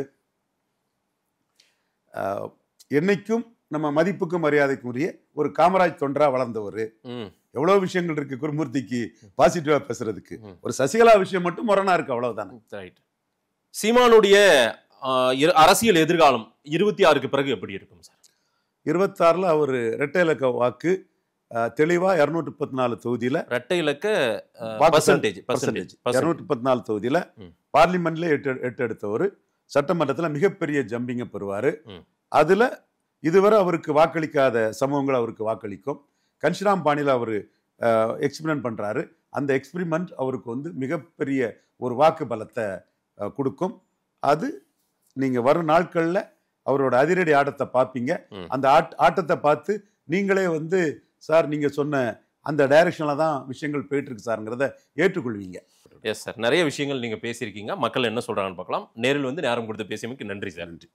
[SPEAKER 4] என்னைக்கும் நம்ம மதிப்புக்கும் மரியாதைக்கும் உரிய ஒரு காமராஜ் தொண்டரா வளர்ந்தவர்.
[SPEAKER 3] ம்.
[SPEAKER 4] எவ்வளவு விஷயங்கள் இருக்கு குருமூர்த்திக்கு பாசிட்டிவா பேசுறதுக்கு. ஒரு சசிகலா விஷயம் மட்டும் முரணா இருக்கு, அவ்வளவுதானே.
[SPEAKER 3] ரைட். சீமானுடைய அரசியல் எதிர்காலம் 26க்கு பிறகு எப்படி இருக்கும் சார்?
[SPEAKER 4] 26ல அவர் இரட்டை இலக்க வாக்கு தெளிவா 234 தொகுதியில
[SPEAKER 3] இரட்டை இலக்க
[SPEAKER 4] பர்சன்டேஜ்
[SPEAKER 3] பர்சன்டேஜ்
[SPEAKER 4] 234 தொகுதியில பார்லிமெண்ட்ல 8 எடுத்தவர். சட்டமன்றத்துல மிகப்பெரிய ஜம்பிங்க பெறுவாரு. அதுல இதுவரை அவருக்கு வாக்களிக்காத சமூகங்கள் அவருக்கு வாக்களிக்கும். கன்ஷிராம் பாணியில அவரு எக்ஸ்பிரிமெண்ட் பண்றாரு. அந்த எக்ஸ்பிரிமெண்ட் அவருக்கு வந்து மிகப்பெரிய ஒரு வாக்கு பலத்தை கொடுக்கும். அது நீங்க வரும் நாட்கள்ல அவரோட அதிரடி ஆட்டத்தை பார்ப்பீங்க. அந்த ஆட்டத்தை பார்த்து நீங்களே வந்து சார் நீங்க சொன்ன அந்த டைரக்ஷன்ல தான் விஷயங்கள் போயிட்டு இருக்கு சார்ங்கிறத ஏற்றுக்கொள்வீங்க.
[SPEAKER 3] எஸ் சார், நிறைய விஷயங்கள் நீங்க பேசியிருக்கீங்க. மக்கள் என்ன சொல்றாங்கன்னு பார்க்கலாம். நேரில் வந்து நேரம் கொடுத்து பேசியமைக்கு நன்றி சார். நன்றி.